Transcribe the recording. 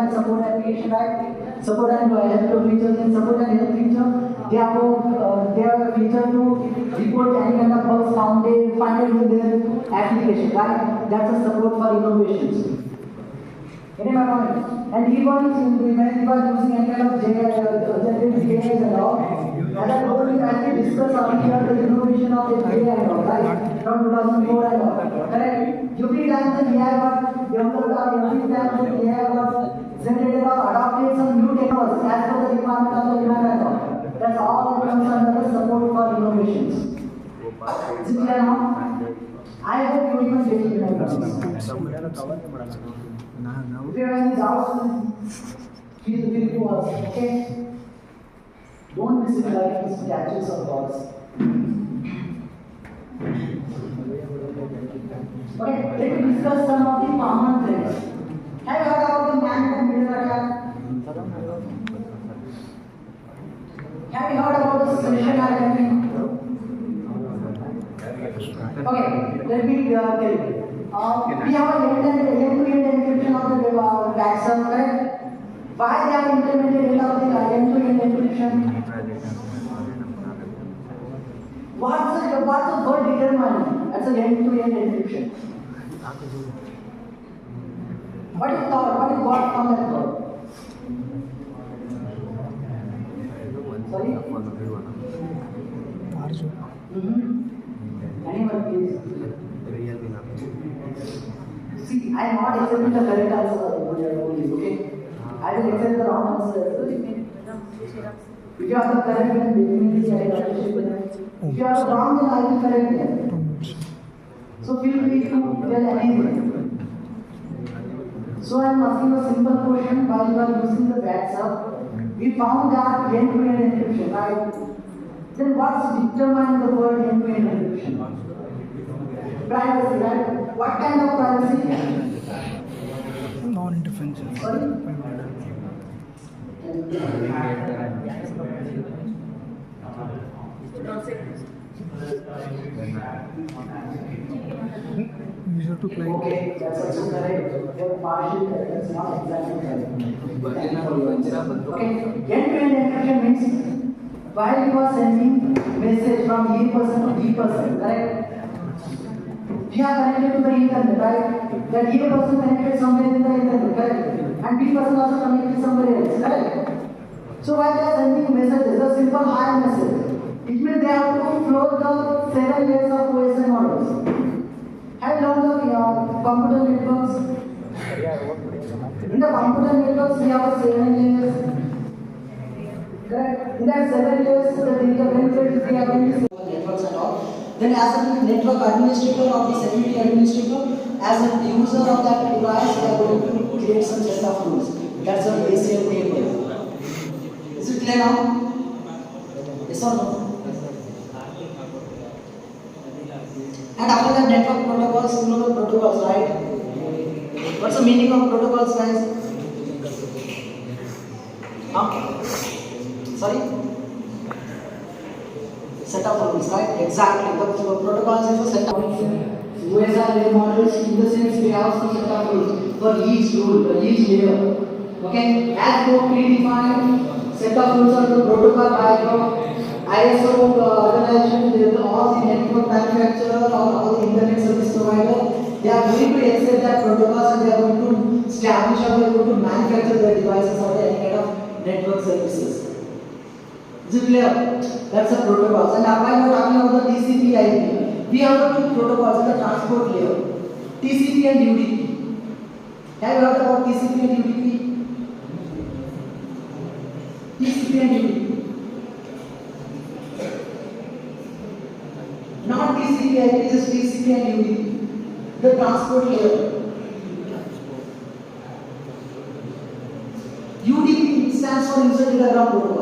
and support application, right? Support and help features and support and help feature. They have a feature to report any kind of bugs found in their application, right? That's a support for innovations. Getting my point? And even when you are using any kind of generative AI and all, as I told you, as we discussed earlier, the innovation of AI and all, right? From 2004 and all, correct? Every time the AI was developed or every time the AI was generated or adopted some new technology as per the requirement of the demand and all. That's all comes under the support for innovations. Is it clear now? I hope you even get it. If you have any doubts, feel free to ask, okay? Don't miss it like these gadgets or bots. Okay, let me discuss some of the common threats. Have you heard about the man-computer attack? Have you heard about the session identity? Okay, let me tell you. We have an end-to-end encryption of the WhatsApp, correct? Why they have implemented end-to-end encryption? What's the word determined as an end-to-end encryption? What is thought? What is what from that word? Sorry? Anyone please? See, I am not accepting the correct answer only, okay? I will accept the wrong answer. If you have the correct, then definitely I will appreciate it. If you have the wrong, then I will correct it. So feel free to tell anything. So I am asking a simple question while you are using the WhatsApp. We found that end-to-end encryption, right? Then what's determining the word end-to-end encryption? Privacy, right? What kind of privacy? Non-interference. Sorry? User to client. Okay, that's also correct. They're partially correct. That's not exactly correct. Okay, end-to-end encryption means while you are sending message from A person to B person, correct? We are connected to the internet, right? That A person connected somewhere in the internet, correct? And B person also connected somewhere else, correct? So while they are sending messages, a simple hi message, it means they have to flow the 7 layers of OSI models. Have you learned the computer networks? In the computer networks, we have 7 layers. Correct? In that 7 layers, the data benefits we are going to networks and all. Then as a network administrator or the security administrator, as a user of that device, we are going to create some set of rules. That's a ACL table. Is it clear now? Yes or no? And after that, network protocols, you know the protocols, right? What's the meaning of protocols, guys? Huh? Sorry? Set of rules, right? Exactly. The protocols is a set of rules. OSI layer models, in the sense we have some set of rules for each rule, for each layer. Okay? As for predefined set of rules are the protocol by the ISO organization, all the network manufacturer or all the internet service provider, they are going to accept that protocols and they are going to establish or they are going to manufacture their devices or any kind of network services. Is it clear? That's a protocol. And now while we are talking about the TCP IP, we have the two protocols in the transport layer, TCP and UDP. Have you heard about TCP and UDP? TCP and UDP. Not TCP IP, just TCP and UDP. The transport layer. UDP stands for User Datagram Protocol.